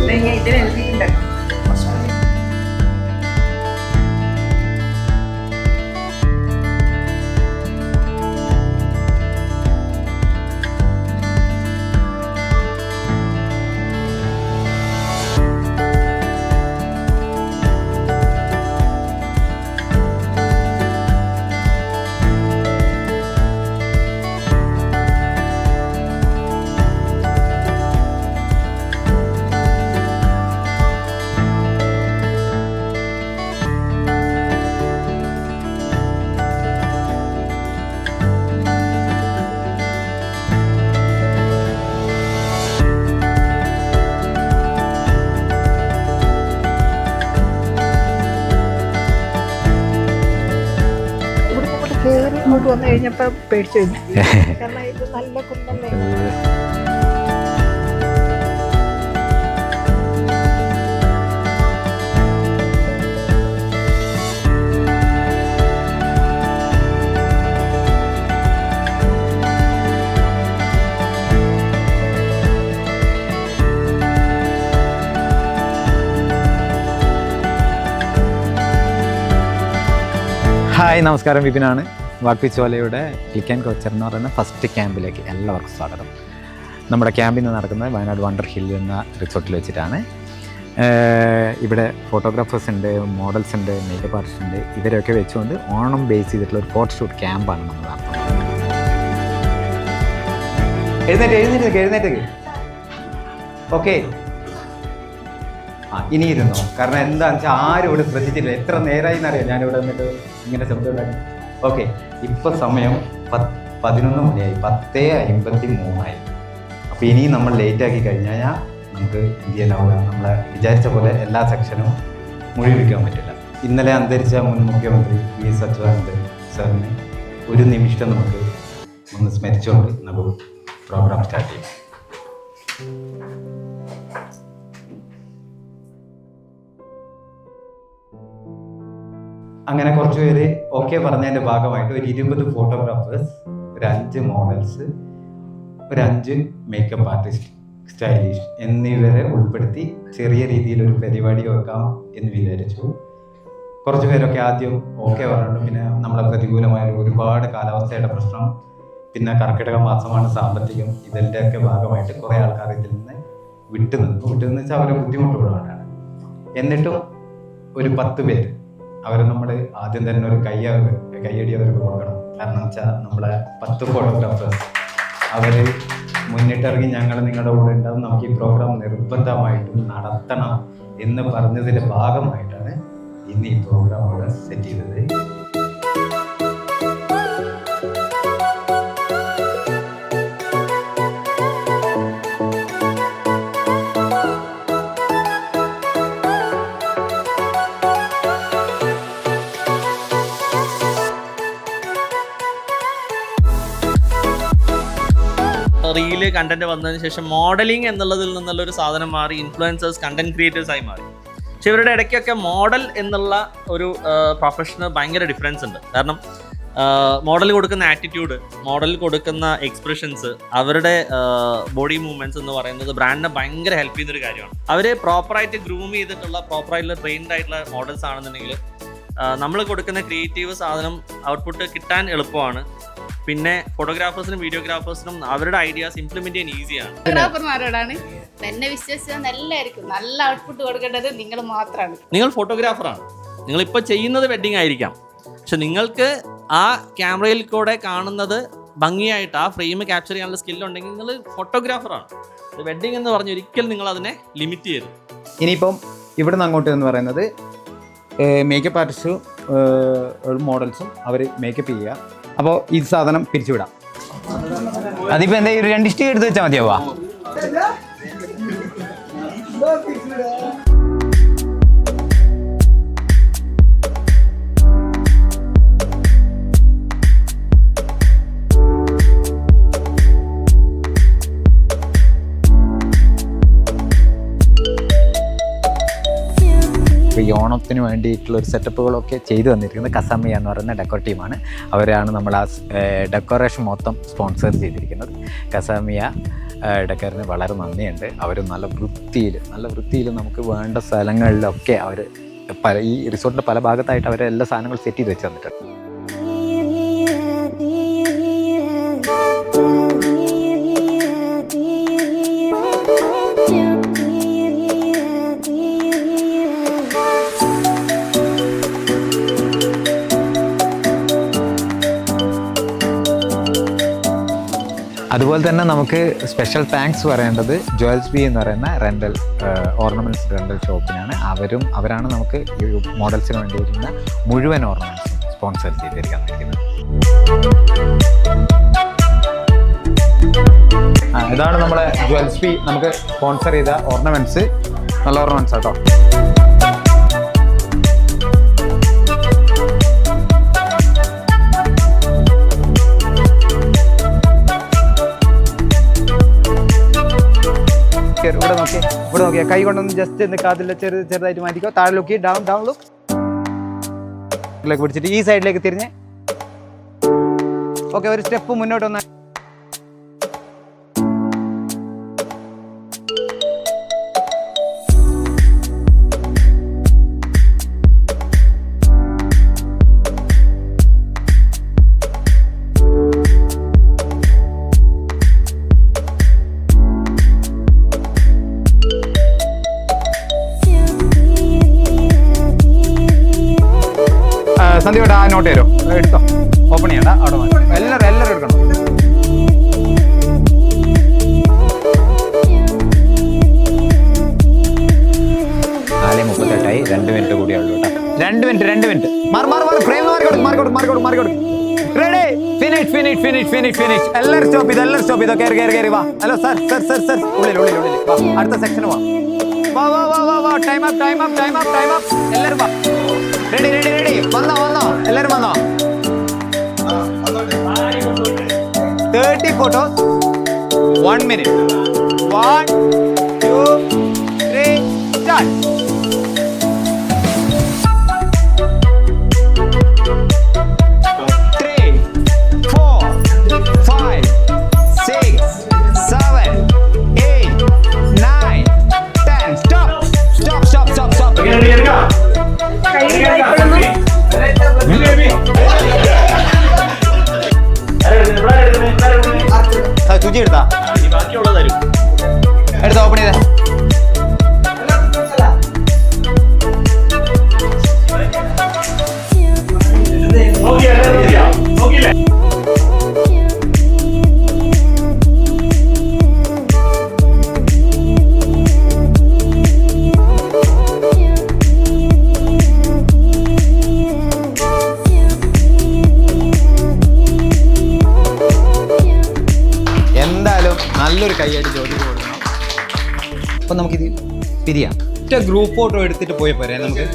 ഇങ്ങോട്ട് വന്നു കഴിഞ്ഞപ്പോൾ പേടിച്ചു കാരണം ഇത് നല്ല കുന്നല്ലേ. ഹായ്, നമസ്കാരം. വിപിനാണ്. വാക്വിച്ചോലയുടെ ക്ലിക്ക് ആൻഡ് കോച്ചർ എന്ന് പറയുന്ന ഫസ്റ്റ് ക്യാമ്പിലേക്ക് എല്ലാവർക്കും സ്വാഗതം. നമ്മുടെ ക്യാമ്പിൽ നിന്ന് നടക്കുന്നത് വയനാട് വണ്ടർ ഹിൽ എന്ന റിസോർട്ടിൽ വെച്ചിട്ടാണ്. ഇവിടെ ഫോട്ടോഗ്രാഫേഴ്സ് ഉണ്ട്, മോഡൽസ് ഉണ്ട്, മേക്കപ്പ് ആർട്ടിസ്റ്റ് ഉണ്ട്. ഇവരെയൊക്കെ വെച്ചുകൊണ്ട് ഓണം ബേസ് ചെയ്തിട്ടുള്ള ഒരു ഫോട്ടോഷൂട്ട് ക്യാമ്പാണ് നമ്മൾ നടത്തുന്നത്. എഴുന്നേറ്റ് ഓക്കെ. ഇനി ഇരുന്നോ, കാരണം എന്താണെന്ന് വെച്ചാൽ ആരും ഇവിടെ ശ്രദ്ധിച്ചില്ല. എത്ര നേരമായി എന്നറിയാം ഞാനിവിടെ വന്നിട്ട് ഇങ്ങനെ ശബ്ദം ഉണ്ടാക്കി. ഓക്കെ, ഇപ്പം സമയം 11 മണിയായി, 10:53. അപ്പോൾ ഇനി നമ്മൾ ലേറ്റാക്കി കഴിഞ്ഞാൽ നമുക്ക് എന്ത് ചെയ്യാനാവില്ല, നമ്മളെ വിചാരിച്ച പോലെ എല്ലാ സെക്ഷനും മുഴുവിക്കാൻ പറ്റില്ല. ഇന്നലെ അന്തരിച്ച മുൻ മുഖ്യമന്ത്രി V.S. അച്യുതാനന്ദൻ സാറിനെ ഒരു നിമിഷം നമുക്ക് ഒന്ന് സ്മരിച്ചുകൊണ്ട് നമുക്ക് പ്രോഗ്രാം സ്റ്റാർട്ട് ചെയ്യാം. അങ്ങനെ കുറച്ച് പേര് ഓക്കെ പറഞ്ഞതിൻ്റെ ഭാഗമായിട്ട് ഒരു 20 ഫോട്ടോഗ്രാഫേഴ്സ്, ഒരു 5 മോഡൽസ്, ഒരു 5 മേക്കപ്പ് ആർട്ടിസ്റ്റ്, സ്റ്റൈലിഷ് എന്നിവരെ ഉൾപ്പെടുത്തി ചെറിയ രീതിയിലൊരു പരിപാടി വെക്കാം എന്ന് വിചാരിച്ചു. കുറച്ച് പേരൊക്കെ ആദ്യം ഓക്കെ പറഞ്ഞിട്ട് പിന്നെ നമ്മളെ പ്രതികൂലമായ ഒരുപാട് കാലാവസ്ഥയുടെ പ്രശ്നം, പിന്നെ കർക്കിടക മാസമാണ്, സാമ്പത്തികം, ഇതിൻ്റെയൊക്കെ ഭാഗമായിട്ട് കുറേ ആൾക്കാർ ഇതിൽ നിന്ന് വിട്ടുനിന്ന് വെച്ചാൽ അവരെ ബുദ്ധിമുട്ടുള്ളതാണ്. എന്നിട്ടും ഒരു 10 പേര് അവരെ നമ്മൾ ആദ്യം തന്നെ ഒരു കയ്യടി അവർക്ക് കൊടുക്കണം. കാരണം വെച്ചാൽ നമ്മളെ 10 ഫോട്ടോഗ്രാഫേഴ്സ് അവർ മുന്നിട്ടിറങ്ങി ഞങ്ങൾ നിങ്ങളുടെ കൂടെ ഉണ്ടാവും, നമുക്ക് ഈ പ്രോഗ്രാം നിർബന്ധമായിട്ടും നടത്തണം എന്ന് പറഞ്ഞതിൻ്റെ ഭാഗമായിട്ടാണ് ഇന്ന് ഈ പ്രോഗ്രാം അവിടെ സെറ്റ് ചെയ്തത്. റീല് കണ്ടന്റ് വന്നതിന് ശേഷം മോഡലിംഗ് എന്നുള്ളതിൽ നിന്നുള്ളൊരു സാധനം മാറി ഇൻഫ്ലുവൻസേഴ്സ്, കണ്ടന്റ് ക്രിയേറ്റേഴ്സായി മാറി. പക്ഷെ ഇവരുടെ ഇടയ്ക്കൊക്കെ മോഡൽ എന്നുള്ള ഒരു പ്രൊഫഷന് ഭയങ്കര ഡിഫറൻസ് ഉണ്ട്. കാരണം മോഡൽ കൊടുക്കുന്ന ആറ്റിറ്റ്യൂഡ്, മോഡൽ കൊടുക്കുന്ന എക്സ്പ്രഷൻസ്, അവരുടെ ബോഡി മൂവ്മെന്റ്സ് എന്ന് പറയുന്നത് ബ്രാൻഡിനെ ഭയങ്കര ഹെൽപ്പ് ചെയ്യുന്നൊരു കാര്യമാണ്. അവർ പ്രോപ്പറായിട്ട് ഗ്രൂം ചെയ്തിട്ടുള്ള, പ്രോപ്പറായിട്ടുള്ള ട്രെയിൻഡ് ആയിട്ടുള്ള മോഡൽസ് ആണെന്നുണ്ടെങ്കിൽ നമ്മൾ കൊടുക്കുന്ന ക്രിയേറ്റീവ് സാധനം ഔട്ട്പുട്ട് കിട്ടാൻ എളുപ്പമാണ്. പിന്നെ ഫോട്ടോഗ്രാഫേഴ്സിനും വീഡിയോഗ്രാഫേഴ്സിനും അവരുടെ ഐഡിയാസ് ഇംപ്ലിമെന്റ് ചെയ്യാൻ ഈസിയാണ്. ഫോട്ടോഗ്രാഫർമാരോടാണ് എന്നെ വിശ്വസിച്ചാൽ നല്ലതായിരിക്കും, നല്ല ഔട്ട്പുട്ട് കൊടുക്കേണ്ടത് നിങ്ങൾ മാത്രമാണ്. നിങ്ങൾ ഫോട്ടോഗ്രാഫറാണ്, നിങ്ങളിപ്പോൾ ചെയ്യുന്നത് വെഡിങ് ആയിരിക്കാം, പക്ഷെ നിങ്ങൾക്ക് ആ ക്യാമറയിൽ കൂടെ കാണുന്നത് ഭംഗിയായിട്ട് ആ ഫ്രെയിം ക്യാപ്ചർ ചെയ്യാനുള്ള സ്കില്ലുണ്ടെങ്കിൽ നിങ്ങൾ ഫോട്ടോഗ്രാഫറാണ്. വെഡിങ് എന്ന് പറഞ്ഞ് ഒരിക്കലും നിങ്ങൾ അതിനെ ലിമിറ്റ് ചെയ്തു. ഇനിയിപ്പം ഇവിടെ നിന്ന് അങ്ങോട്ട് എന്ന് പറയുന്നത് മേക്കപ്പ് ആർട്ടിസ്റ്റും മോഡൽസും അവർ മേക്കപ്പ് ചെയ്യുക. അപ്പോൾ ഈ സാധനം പിരിച്ചുവിടാം. അതിപ്പോൾ എന്താ ഒരു 2 സ്റ്റിക്ക് എടുത്ത് വെച്ചാൽ മതിയാവുക. ഈ ഓണത്തിന് വേണ്ടിയിട്ടുള്ള ഒരു സെറ്റപ്പുകളൊക്കെ ചെയ്തു വന്നിരിക്കുന്നത് കസാമിയ എന്ന് പറയുന്ന ഡെക്കോർ ടീമാണ്. അവരാണ് നമ്മൾ ആ ഡെക്കറേഷൻ മൊത്തം സ്പോൺസർ ചെയ്തിരിക്കുന്നത്. കസാമിയ ഇടക്കാരന് വളരെ നന്ദിയുണ്ട്. അവർ നല്ല വൃത്തിയിൽ നമുക്ക് വേണ്ട സ്ഥലങ്ങളിലൊക്കെ അവർ ഈ റിസോർട്ടിൻ്റെ പല ഭാഗത്തായിട്ട് അവർ എല്ലാ സാധനങ്ങളും സെറ്റ് ചെയ്ത് വെച്ച് തന്നിട്ടുണ്ട്. അതുപോലെ തന്നെ നമുക്ക് സ്പെഷ്യൽ താങ്ക്സ് പറയേണ്ടത് ജുവൽസ് ബി എന്ന് പറയുന്ന റെൻ്റൽ ഓർണമെൻറ്റ്സ് റെൻ്റൽ ഷോപ്പിനാണ്. അവരാണ് നമുക്ക് ഈ മോഡൽസിന് വേണ്ടി വരുന്ന മുഴുവൻ ഓർണമെൻറ്റ്സും സ്പോൺസർ ചെയ്തിരിക്കാൻ നിൽക്കുന്നത്. ഇതാണ് നമ്മളെ ജുവൽസ് ബി നമുക്ക് സ്പോൺസർ ചെയ്ത ഓർണമെൻറ്റ്സ്. നല്ല ഓർണമെൻറ്റ്സ് കേട്ടോ. ഇവിടെ നോക്കിയാൽ കൈ കൊണ്ടൊന്ന് ജസ്റ്റ് ഒന്ന് കാതിൽ ചെറുതായിട്ട് മാറ്റിക്കോ. താഴെ ലുക്കി ഡൗൺ ലുക്ക് പിടിച്ചിട്ട് ഈ സൈഡിലേക്ക് തിരിഞ്ഞ് ഓക്കെ. ഒരു സ്റ്റെപ്പ് മുന്നോട്ടൊന്ന്. സന്ധ്യയോട്ട് ആ നോട്ട് തരുമോ? എടുത്തോ, ഓപ്പൺ ചെയ്യണ്ട. അവിടെ എല്ലാവരും എടുക്കണം. 4:38 2 മിനിറ്റ് കൂടിയേ ഉള്ളൂ കേട്ടോ. 2 മിനിറ്റ് ഫ്രെയിം മാറിക്കോടും. Ready, finish. എല്ലാവരും സ്റ്റോപ്പ് ചെയ്തോ. കയറി വാ. Hello sir. ഉള്ളിൽ വാ. അടുത്ത സെക്ഷൻ വാ. Time up. എല്ലാവരും വാ. റെഡി. വന്നോ. എല്ലാവരും വന്നോ. 30 photos 1 minute. 1 2 3 start. ചുചി എടുത്താ ഓപ്പൺ ചെയ്തേ. നല്ലൊരു കൈയായിട്ട് ജോലിക്ക് കൊടുക്കണം. അപ്പം നമുക്കിത് പിരിയാം. ഒറ്റ ഗ്രൂപ്പ് ഫോട്ടോ എടുത്തിട്ട് പോയി പോരെ നമുക്ക്.